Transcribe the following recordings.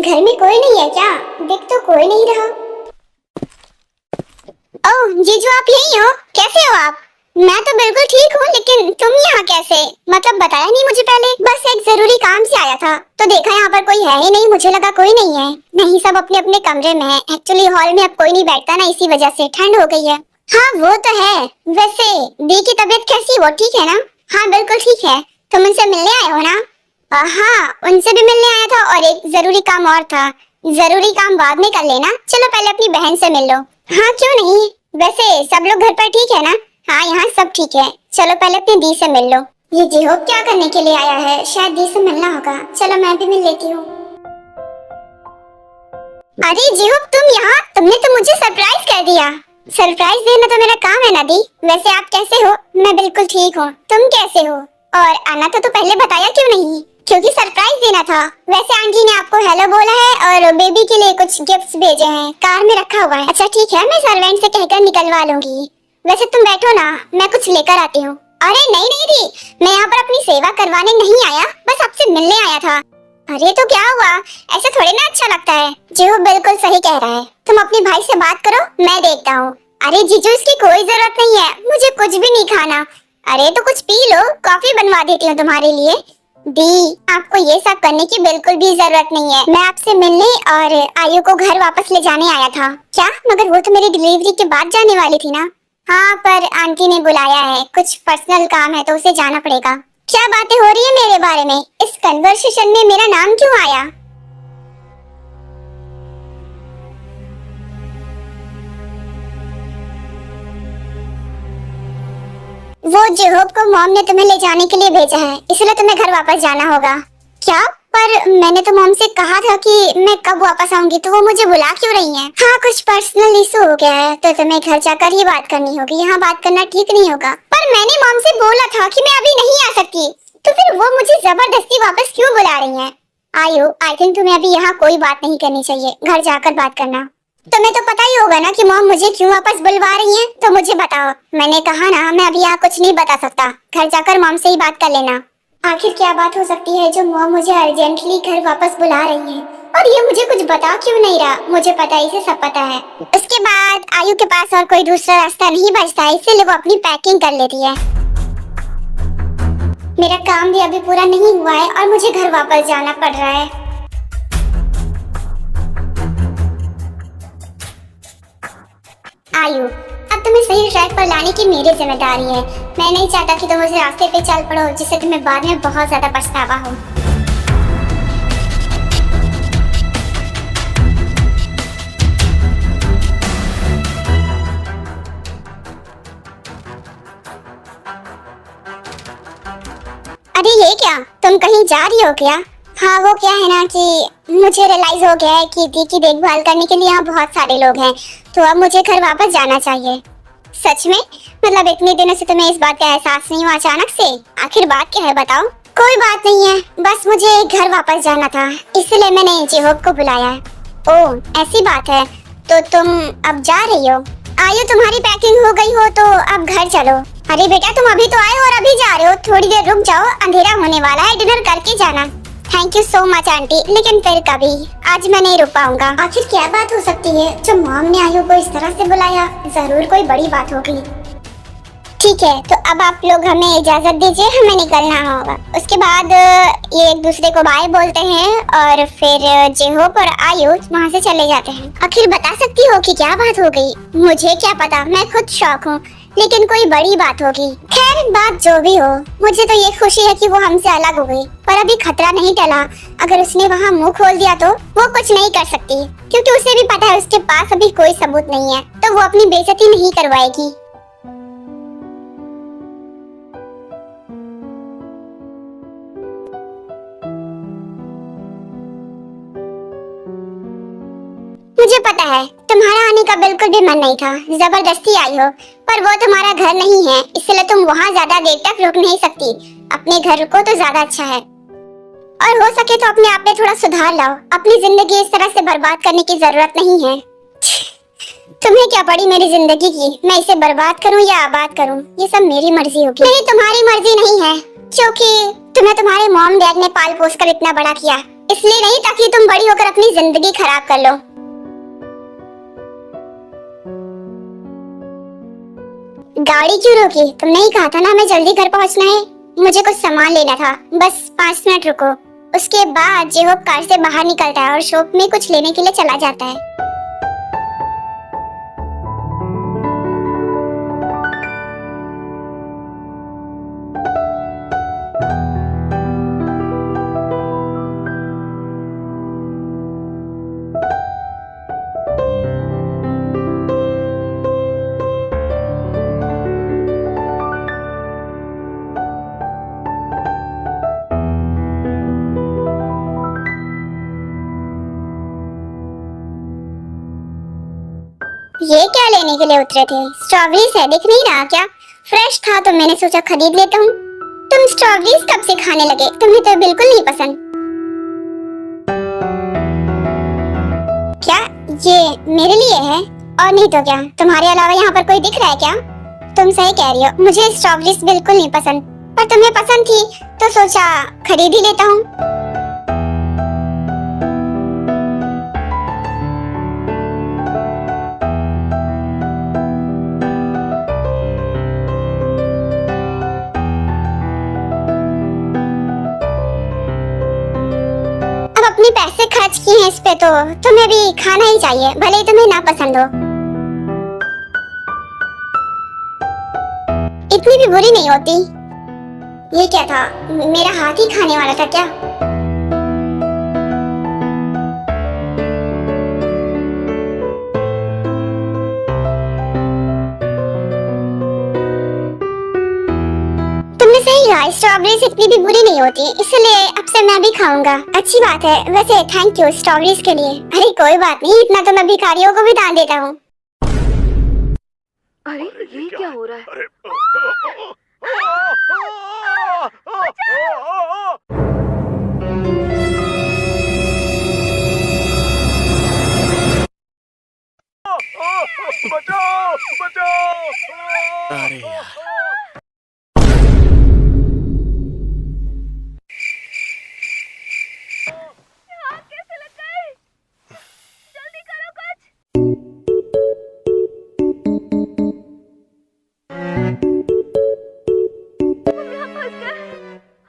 घर में कोई नहीं है क्या? देख तो कोई नहीं रहा। ओह जीजू, आप यही हो? कैसे हो आप? मैं तो बिल्कुल ठीक हूँ, लेकिन तुम यहाँ कैसे? मतलब बताया नहीं मुझे पहले। बस एक जरूरी काम से आया था, तो देखा यहाँ पर कोई है ही नहीं, मुझे लगा कोई नहीं है। नहीं, सब अपने अपने कमरे में है। एक्चुअली हॉल में अब कोई नहीं बैठता ना, इसी वजह से ठंड हो गई है। हाँ वो तो है। वैसे दी की तबीयत कैसी, वो ठीक है ना? हाँ बिल्कुल ठीक है। तुम उनसे मिलने आए हो ना? हाँ, उनसे भी मिलने आया था, और एक जरूरी काम और था। जरूरी काम बाद में कर लेना, चलो पहले अपनी बहन से मिल लो। हाँ क्यों नहीं। वैसे सब लोग घर पर ठीक है ना? हाँ यहाँ सब ठीक है। चलो पहले अपनी दी से मिल लो। ये जिहोब क्या करने के लिए आया है? शायद दी से मिलना होगा। चलो मैं भी मिल लेती हूँ। अरे जिहोब, तुम यहाँ? तुमने तो मुझे सरप्राइज कर दिया। सरप्राइज देना तो मेरा काम है ना दी। वैसे आप कैसे हो? मैं बिल्कुल ठीक हूँ, तुम कैसे हो? और आना तो पहले बताया क्यों नहीं? क्योंकि सरप्राइज देना था। वैसे आंटी ने आपको हेलो बोला है और बेबी के लिए कुछ गिफ्ट्स भेजे हैं, कार में रखा हुआ है। अच्छा ठीक है, मैं सर्वेंट से कहकर निकलवा लूंगी। वैसे तुम बैठो ना, मैं कुछ लेकर आती हूँ। अरे नहीं नहीं दी, मैं यहाँ पर अपनी सेवा करवाने नहीं आया, बस आपसे मिलने आया था। अरे तो क्या हुआ? ऐसे थोड़ी ना अच्छा लगता है। जीजू बिल्कुल सही कह रहा है, तुम अपने भाई से बात करो, मैं देखता हूँ। अरे जीजू इसकी कोई जरूरत नहीं है, मुझे कुछ भी नहीं खाना। अरे तो कुछ पी लो, कॉफी बनवा देती हूँ तुम्हारे लिए। दी, आपको ये सब करने की बिल्कुल भी जरूरत नहीं है। मैं आपसे मिलने और आयु को घर वापस ले जाने आया था। क्या? मगर वो तो मेरी डिलीवरी के बाद जाने वाली थी ना। हाँ पर आंटी ने बुलाया है, कुछ पर्सनल काम है तो उसे जाना पड़ेगा। क्या बातें हो रही है मेरे बारे में? इस कन्वर्सेशन में मेरा नाम क्यों आया? वो जिहोब को मॉम ने तुम्हें ले जाने के लिए भेजा है, इसलिए तुम्हें घर वापस जाना होगा। क्या? पर मैंने तो मॉम से कहा था कि मैं कब वापस आऊंगी, तो वो मुझे बुला क्यों रही हैं? हाँ कुछ पर्सनल इशू हो गया है, तो तुम्हें घर जाकर ही बात करनी होगी, यहाँ बात करना ठीक नहीं होगा। पर मैंने मॉम से बोला था कि मैं अभी नहीं आ सकती, तो फिर वो मुझे जबरदस्ती वापस क्यों बुला रही हैं? आयु, आई थिंक तुम्हें अभी यहाँ कोई बात नहीं करनी चाहिए, घर जाकर बात करना। तुम्हें तो पता ही होगा ना कि मॉम मुझे क्यों वापस बुलवा रही हैं, तो मुझे बताओ। मैंने कहा ना, मैं अभी यहाँ कुछ नहीं बता सकता, घर जाकर मॉम से ही बात कर लेना। आखिर क्या बात हो सकती है जो मॉम मुझे अर्जेंटली घर वापस बुला रही है, और ये मुझे कुछ बता क्यों नहीं रहा? मुझे पता है, इसे सब पता है। उसके बाद आयु के पास और कोई दूसरा रास्ता नहीं बचता है, इसीलिए वो अपनी पैकिंग कर लेती है। मेरा काम भी अभी पूरा नहीं हुआ है और मुझे घर वापस जाना पड़ रहा है। आयु, अब तुम्हें सही ट्रैक पर लाने की मेरी जिम्मेदारी है। मैं नहीं चाहता कि तुम उस रास्ते पे चल पड़ो जिससे तुम्हें बाद में बहुत ज्यादा पछतावा हो। अरे ये क्या, तुम कहीं जा रही हो क्या? हाँ वो क्या है ना कि मुझे रियलाइज हो गया है कि दी की देखभाल करने के लिए यहाँ बहुत सारे लोग हैं, तो अब मुझे घर वापस जाना चाहिए। सच में? मतलब इतने दिनों से तुम्हें इस बात का एहसास नहीं हुआ अचानक से? आखिर बात क्या है बताओ। कोई बात नहीं है, बस मुझे घर वापस जाना था, इसलिए मैंने जिहोब को बुलाया है। ओह ऐसी बात है, तो तुम अब जा रही हो? आयु तुम्हारी पैकिंग हो गई हो तो अब घर चलो। अरे बेटा तुम अभी तो आए हो और अभी जा रहे हो, थोड़ी देर रुक जाओ, अंधेरा होने वाला है, डिनर करके जाना। Thank you so much aunty, लेकिन फिर कभी, आज मैं नहीं रुक पाऊंगा। आखिर क्या बात हो सकती है जो मॉम ने आयु को इस तरह से बुलाया? जरूर कोई बड़ी बात होगी। ठीक है, तो अब आप लोग हमें इजाजत दीजिए, हमें निकलना होगा। उसके बाद ये एक दूसरे को बाय बोलते हैं और फिर जिहोब और आयु वहाँ से चले जाते हैं। आखिर बता सकती हो कि क्या बात हो गई? मुझे क्या पता, मैं खुद शॉक हूँ, लेकिन कोई बड़ी बात होगी। खैर बात जो भी हो, मुझे तो ये खुशी है कि वो हमसे अलग हो गई, पर अभी खतरा नहीं टला। अगर उसने वहाँ मुंह खोल दिया तो वो कुछ नहीं कर सकती, क्योंकि उसे भी पता है उसके पास अभी कोई सबूत नहीं है, तो वो अपनी बेइज्जती नहीं करवाएगी। मुझे पता है तुम्हारा आने का बिल्कुल भी मन नहीं था, जबरदस्ती आई हो, पर वो तुम्हारा घर नहीं है, इसलिए तुम वहाँ ज्यादा देर तक रुक नहीं सकती। अपने घर को तो ज्यादा अच्छा है, और हो सके तो अपने आप में थोड़ा सुधार लाओ। अपनी जिंदगी इस तरह से बर्बाद करने की जरूरत नहीं है। तुम्हें क्या पड़ी मेरी जिंदगी की? मैं इसे बर्बाद करूं या आबाद करूं, ये सब मेरी मर्जी होगी। नहीं तुम्हारी मर्जी नहीं है, क्योंकि तुम्हें तुम्हारे मॉम डैड ने पाल पोस कर इतना बड़ा किया, इसलिए नहीं ताकि तुम बड़ी होकर अपनी जिंदगी खराब कर लो। गाड़ी क्यों रोकी? तुमने ही कहा था ना हमें जल्दी घर पहुंचना है। मुझे कुछ सामान लेना था, बस 5 मिनट रुको। उसके बाद जेहोब कार से बाहर निकलता है और शॉप में कुछ लेने के लिए चला जाता है। ये क्या लेने के लिए उतरे थे? स्ट्रॉबेरीज है, दिख नहीं रहा क्या? फ्रेश था तो मैंने सोचा खरीद लेता हूँ। तुम स्ट्रॉबेरीज कब से खाने लगे? तुम्हें तो बिल्कुल नहीं पसंद। क्या ये मेरे लिए है? और नहीं तो क्या, तुम्हारे अलावा यहाँ पर कोई दिख रहा है क्या? तुम सही कह रही हो, मुझे स्ट्रॉबेरीज बिल्कुल नहीं पसंद, पर तुम्हें पसंद थी तो सोचा खरीद ही लेता हूँ। अपने पैसे खर्च किए हैं इस पे तो तुम्हें भी खाना ही चाहिए, भले ही तुम्हें ना पसंद हो। इतनी भी बुरी नहीं होती। ये क्या था? मेरा हाथ ही खाने वाला था क्या? तुमने सही कहा, स्ट्रॉबेरीज इतनी भी बुरी नहीं होती, इसलिए अब से मैं भी खाऊंगा। अच्छी बात है। वैसे थैंक यू स्ट्रॉबेरीज के लिए। अरे कोई बात नहीं, इतना तो मैं भिखारियों को भी दान देता हूँ। अरे ये क्या हो रहा है? बचाओ बचाओ! अरे यार, कैसे लग गए? जल्दी करो कुछ। हम यहाँ फंस गए।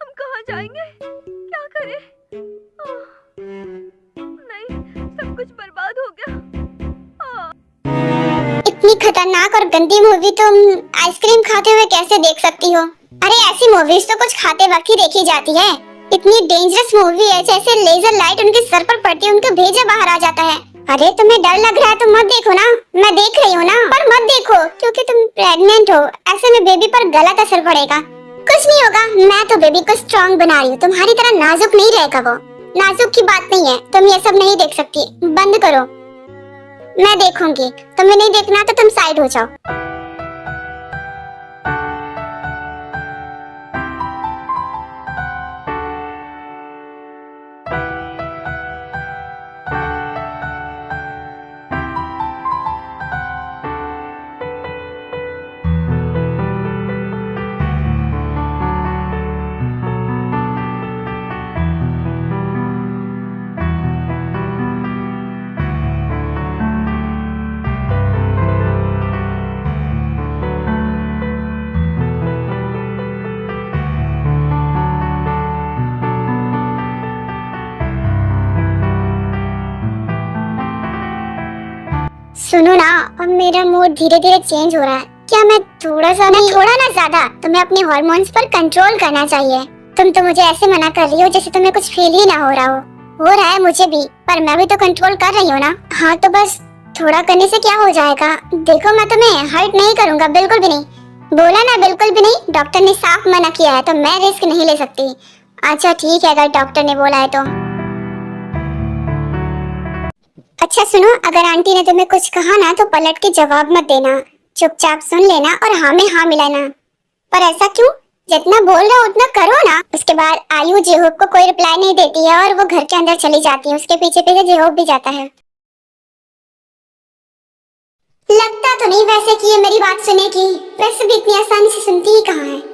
हम कहाँ जाएंगे? क्या करें? नहीं, सब कुछ बर्बाद हो गया। इतनी खतरनाक और गंदी मूवी तुम आइसक्रीम खाते हुए कैसे देख सकती हो? अरे ऐसी मूवीज तो कुछ खाते वक्त ही देखी जाती है। इतनी डेंजरस मूवी है, जैसे लेजर लाइट उनके सर पर पड़ती है उनका भेजा बाहर आ जाता है। अरे तुम्हें डर लग रहा है तो मत देखो ना। मैं देख रही हूँ ना, पर मत देखो क्योंकि तुम प्रेग्नेंट हो। ऐसे में बेबी पर गलत असर पड़ेगा। कुछ नहीं होगा, मैं तो बेबी को स्ट्रॉन्ग बना रही हूँ। तुम्हारी तरह नाजुक नहीं रहेगा वो। नाजुक की बात नहीं है, तुम ये सब नहीं देख सकती। बंद करो, मैं देखूंगी। तुम्हें नहीं देखना तो तुम साइड हो जाओ। सुनो ना, अब मेरा मूड धीरे धीरे चेंज हो रहा है। क्या मैं थोड़ा सा नहीं, थोड़ा ना ज्यादा, तुम्हें अपने हार्मोन्स पर कंट्रोल करना चाहिए। तुम तो मुझे ऐसे मना कर रही हो जैसे तुम्हें कुछ फील ही ना हो रहा हो। हो रहा है मुझे भी, पर मैं भी तो कंट्रोल कर रही हूँ ना। हाँ तो बस थोड़ा करने से क्या हो जाएगा? देखो मैं तुम्हें हर्ट नहीं करूँगा, बिल्कुल भी नहीं। बोला ना, बिल्कुल भी नहीं। डॉक्टर ने साफ मना किया है तो मैं रिस्क नहीं ले सकती। अच्छा ठीक है, अगर डॉक्टर ने बोला है तो। अच्छा सुनो, अगर आंटी ने तुम्हें कुछ कहा ना तो पलट के जवाब मत देना, चुपचाप सुन लेना और हाँ में हाँ मिलाना। पर ऐसा क्यों? जितना बोल रहा उतना करो ना। उसके बाद आयु जेहोब को कोई रिप्लाई नहीं देती है और वो घर के अंदर चली जाती है। उसके पीछे पीछे जेहोब भी जाता है। लगता तो नहीं वैसे कि ये मेरी बात सुनेगी, वैसे भी इतनी आसानी से सुनती ही कहाँ है।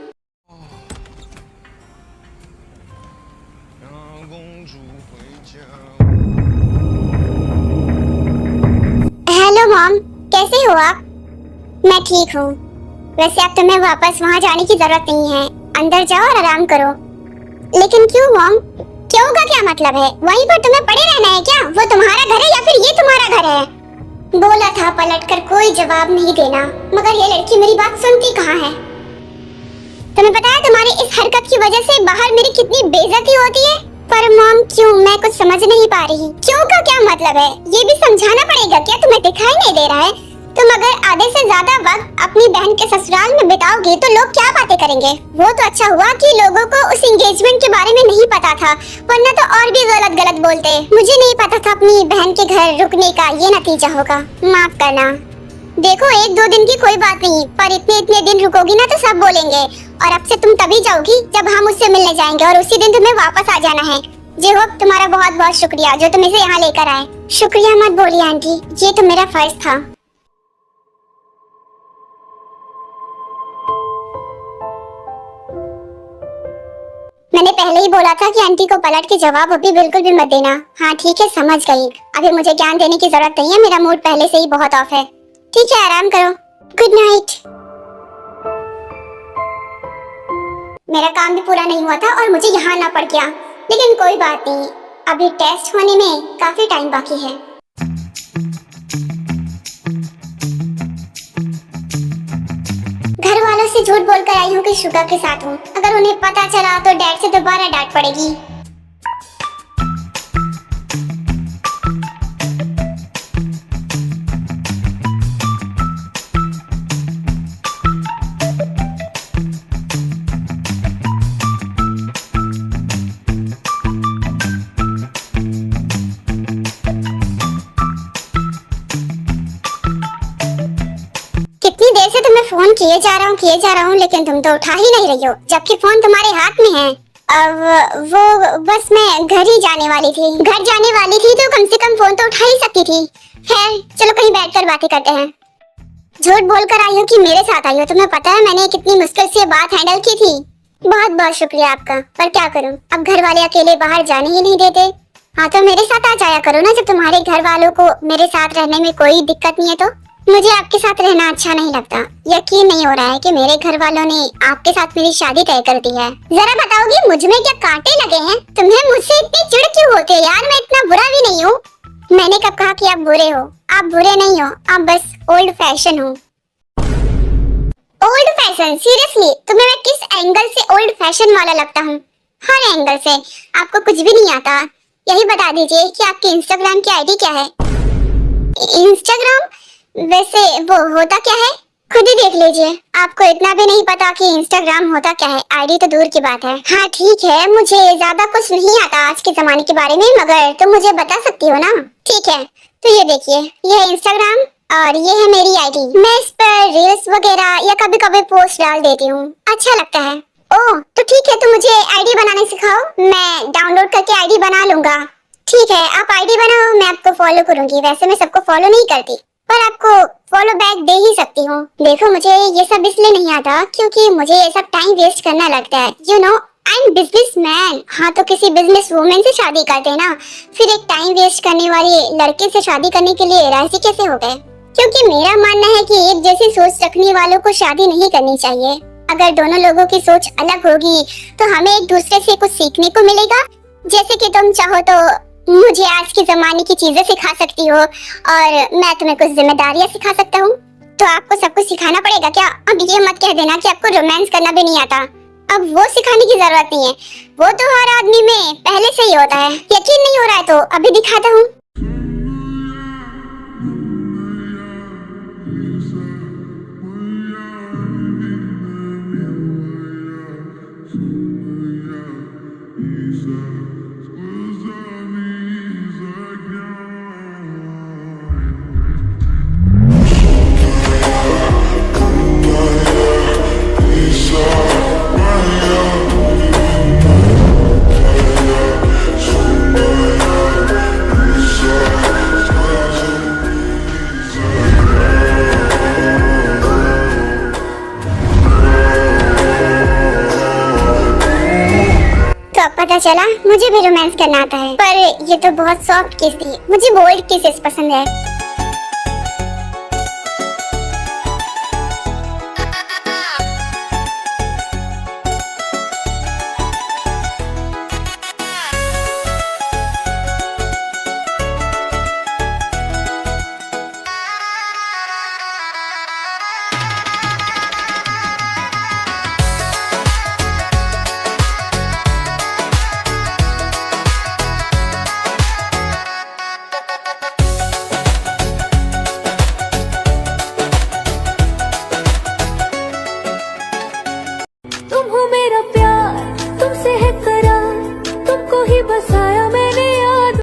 हेलो मॉम, कैसे हो आप? मैं ठीक हूँ। वैसे अब तुम्हें वापस वहाँ जाने की जरूरत नहीं है, अंदर जाओ और आराम करो। लेकिन क्यों मॉम? क्यों का क्या मतलब है? वहीं पर तुम्हें पड़े रहना है क्या? वो तुम्हारा घर है या फिर ये तुम्हारा घर है? बोला था पलटकर कोई जवाब नहीं देना, मगर ये लड़की मेरी बात सुनती कहाँ है? तुम्हें पता है तुम्हारी इस हरकत की वजह से बाहर मेरी कितनी बेइज्जती होती है? पर मॉम क्यों, मैं कुछ समझ नहीं पा रही। क्यों का क्या मतलब है? ये भी समझाना पड़ेगा क्या? तुम्हें दिखाई नहीं दे रहा है? तुम अगर आधे से ज्यादा वक्त अपनी बहन के ससुराल में बिताओगी तो लोग क्या बातें करेंगे? वो तो अच्छा हुआ कि लोगों को उस एंगेजमेंट के बारे में नहीं पता था, वरना तो और भी गलत गलत बोलते। मुझे नहीं पता था अपनी बहन के घर रुकने का ये नतीजा होगा। माफ करना। देखो, एक दो दिन की कोई बात नहीं, पर इतने इतने दिन रुकोगी ना तो सब बोलेंगे। और अब से तुम तभी जाओगी जब हम उससे मिलने जाएंगे, और उसी दिन तुम्हें वापस आ जाना है। जी होप, तुम्हारा बहुत बहुत शुक्रिया जो तुम इसे यहाँ लेकर आए। शुक्रिया मत बोलिए आंटी, ये तो मेरा फर्ज था। मैंने पहले ही बोला था कि आंटी को पलट के जवाब अभी बिल्कुल भी मत देना। हाँ ठीक है, समझ गई। अभी मुझे ज्ञान देने की जरूरत नहीं है, मेरा मूड पहले से ही बहुत ऑफ है। ठीक है, आराम करो। Good night. मेरा काम भी पूरा नहीं हुआ था और मुझे यहाँ आना पड़ गया, लेकिन कोई बात नहीं, अभी टेस्ट होने में काफी टाइम बाकी है। घर वालों से झूठ बोलकर आई हूँ कि शुगा के साथ हूँ। अगर उन्हें पता चला तो डैड से दोबारा डांट पड़ेगी। कितनी देर से तुम्हें फोन किए जा रहा हूँ, लेकिन तुम तो उठा ही नहीं रही हो, जबकि फोन तुम्हारे हाथ में है। अब वो बस मैं घर ही जाने वाली थी। घर जाने वाली थी तो कम से कम फोन तो उठा ही सकती थी। खैर चलो कहीं बैठकर बातें करते हैं। झूठ बोलकर आई हो कि मेरे साथ आई हो? तुम्हें पता है मैंने कितनी मुश्किल से बात हैंडल की थी। बहुत बहुत शुक्रिया आपका, पर क्या करूं, अब घर वाले अकेले बाहर जाने ही नहीं देते। हाँ तो मेरे साथ आ जाया करो ना, जब तुम्हारे घर वालों को मेरे साथ रहने में कोई दिक्कत नहीं है तो। मुझे आपके साथ रहना अच्छा नहीं लगता। यकीन नहीं हो रहा है कि मेरे घर वालों ने आपके साथ मेरी शादी तय कर दी है। जरा बताओगी मुझ में क्या कांटे लगे हैं? तुम्हें मुझसे इतनी चिढ़ क्यों होती है यार? मैं इतना बुरा भी नहीं हूँ। मैंने कब कहा कि आप बुरे हो? आप बुरे नहीं हो, आप बस ओल्ड फैशन हो। Old fashion? सीरियसली तुम्हें मैं किस एंगल से ओल्ड फैशन वाला लगता हूँ? हर एंगल से। आपको कुछ भी नहीं आता। यही बता दीजिए कि आपकी इंस्टाग्राम की आईडी क्या है? इंस्टाग्राम? वैसे वो होता क्या है? खुद ही देख लीजिए। आपको इतना भी नहीं पता कि इंस्टाग्राम होता क्या है? आईडी तो दूर की बात है। हाँ ठीक है, मुझे ज्यादा कुछ नहीं आता आज के जमाने के बारे में, मगर तुम मुझे बता सकती हो ना? ठीक है, तो ये देखिए, ये है इंस्टाग्राम और ये है मेरी आईडी। मैं इस पर रील्स वगैरह या कभी कभी पोस्ट डाल देती हूँ, अच्छा लगता है। ओह तो ठीक है, तो मुझे आईडी बनाने सिखाओ, मैं डाउनलोड करके आईडी बना लूंगा। ठीक है, आप आईडी बनाओ, मैं आपको फॉलो करूंगी। वैसे मैं सबको फॉलो नहीं करती, पर आपको फॉलो बैक दे ही सकती हूँ। देखो मुझे ये सब इसलिए नहीं आता क्योंकि मुझे ये सब टाइम वेस्ट करना लगता है। You know I am businessman. हाँ तो किसी बिजनेस वुमेन से शादी करते ना, फिर एक टाइम वेस्ट करने वाले लड़के से शादी करने के लिए राजी कैसे हो गए? क्योंकि मेरा मानना है कि एक जैसी सोच रखने वालों को शादी नहीं करनी चाहिए। अगर दोनों लोगों की सोच अलग होगी तो हमें एक दूसरे से कुछ सीखने को मिलेगा। जैसे कि तुम चाहो तो मुझे आज के जमाने की चीजें सिखा सकती हो और मैं तुम्हें कुछ जिम्मेदारियां सिखा सकता हूँ। तो आपको सब कुछ सिखाना पड़ेगा क्या? अब ये मत कह देना कि आपको रोमांस करना भी नहीं आता। अब वो सिखाने की जरूरत नहीं है, वो तो हर आदमी में पहले से ही होता है। यकीन नहीं हो रहा है तो अभी दिखाता हूँ। पता चला मुझे भी रोमांस करना आता है, पर ये तो बहुत सॉफ्ट किस थी। मुझे बोल्ड किसेस पसंद है।